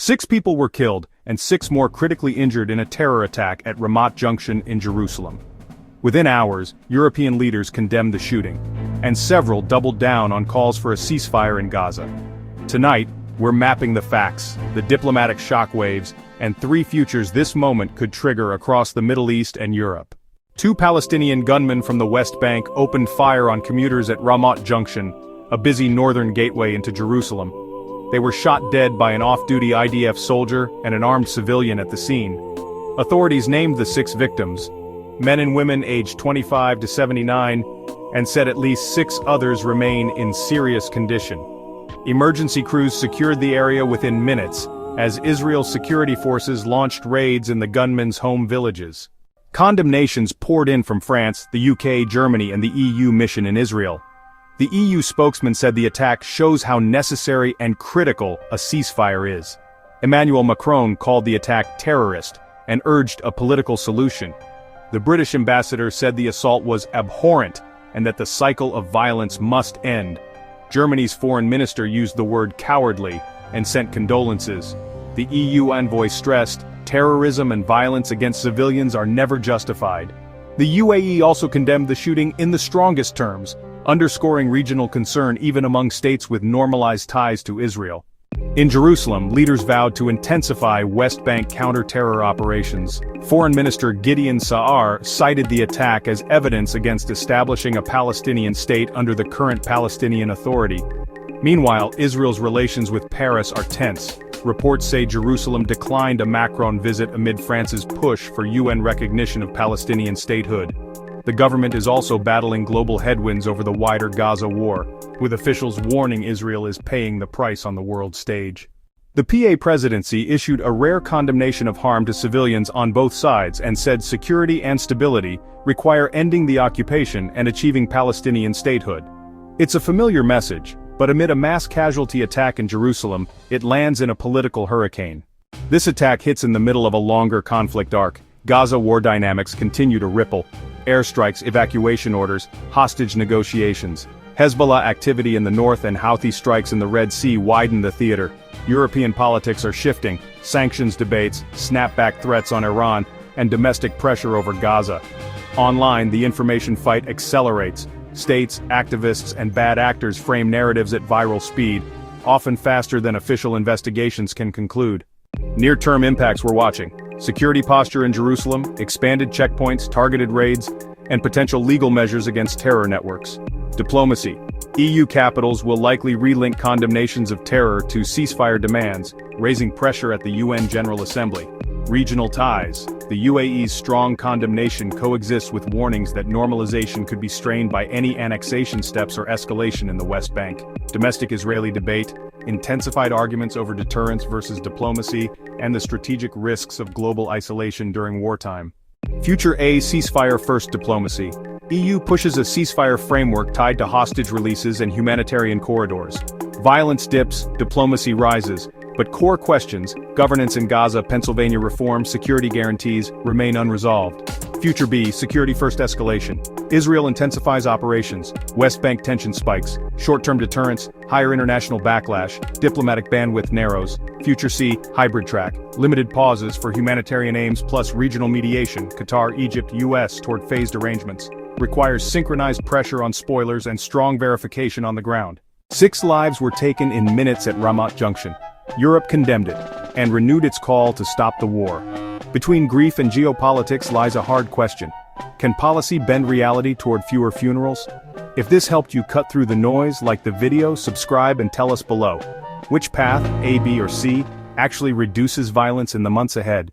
6 people were killed and 6 more critically injured in a terror attack at Ramat Junction in Jerusalem. Within hours, European leaders condemned the shooting, and several doubled down on calls for a ceasefire in Gaza. Tonight, we're mapping the facts, the diplomatic shockwaves, and 3 futures this moment could trigger across the Middle East and Europe. 2 Palestinian gunmen from the West Bank opened fire on commuters at Ramat Junction, a busy northern gateway into Jerusalem. They were shot dead by an off-duty IDF soldier and an armed civilian at the scene. Authorities named the 6 victims, men and women aged 25 to 79, and said at least 6 others remain in serious condition. Emergency crews secured the area within minutes, as Israel's security forces launched raids in the gunmen's home villages. Condemnations poured in from France, the UK, Germany, and the EU mission in Israel. The EU spokesman said the attack shows how necessary and critical a ceasefire is. Emmanuel Macron called the attack terrorist and urged a political solution. The British ambassador said the assault was abhorrent and that the cycle of violence must end. Germany's foreign minister used the word cowardly and sent condolences. The EU envoy stressed, terrorism and violence against civilians are never justified. The UAE also condemned the shooting in the strongest terms, underscoring regional concern even among states with normalized ties to Israel. In Jerusalem, leaders vowed to intensify West Bank counter-terror operations. Foreign Minister Gideon Sa'ar cited the attack as evidence against establishing a Palestinian state under the current Palestinian Authority. Meanwhile, Israel's relations with Paris are tense. Reports say Jerusalem declined a Macron visit amid France's push for UN recognition of Palestinian statehood. The government is also battling global headwinds over the wider Gaza war, with officials warning Israel is paying the price on the world stage. The PA presidency issued a rare condemnation of harm to civilians on both sides and said security and stability require ending the occupation and achieving Palestinian statehood. It's a familiar message, but amid a mass casualty attack in Jerusalem, it lands in a political hurricane. This attack hits in the middle of a longer conflict arc. Gaza war dynamics continue to ripple. Airstrikes, evacuation orders, hostage negotiations. Hezbollah activity in the north and Houthi strikes in the Red Sea widen the theater. European politics are shifting, sanctions debates, snapback threats on Iran, and domestic pressure over Gaza. Online, the information fight accelerates. States, activists, and bad actors frame narratives at viral speed, often faster than official investigations can conclude. Near-term impacts we're watching. Security posture in Jerusalem, expanded checkpoints, targeted raids, and potential legal measures against terror networks. Diplomacy. EU capitals will likely relink condemnations of terror to ceasefire demands, raising pressure at the UN General Assembly. Regional ties. The UAE's strong condemnation coexists with warnings that normalization could be strained by any annexation steps or escalation in the West Bank. Domestic Israeli debate. Intensified arguments over deterrence versus diplomacy, and the strategic risks of global isolation during wartime. Future A ceasefire first diplomacy. EU pushes a ceasefire framework tied to hostage releases and humanitarian corridors. Violence dips, diplomacy rises, but core questions, governance in Gaza, Pennsylvania reform, security guarantees, remain unresolved. Future B, security first escalation. Israel intensifies operations, West Bank tension spikes, short-term deterrence, higher international backlash, diplomatic bandwidth narrows. Future C, hybrid track, limited pauses for humanitarian aims plus regional mediation, Qatar, Egypt, US toward phased arrangements. Requires synchronized pressure on spoilers and strong verification on the ground. 6 lives were taken in minutes at Ramat Junction. Europe condemned it, and renewed its call to stop the war. Between grief and geopolitics lies a hard question. Can policy bend reality toward fewer funerals? If this helped you cut through the noise, like the video, subscribe and tell us below. Which path, A, B, or C, actually reduces violence in the months ahead?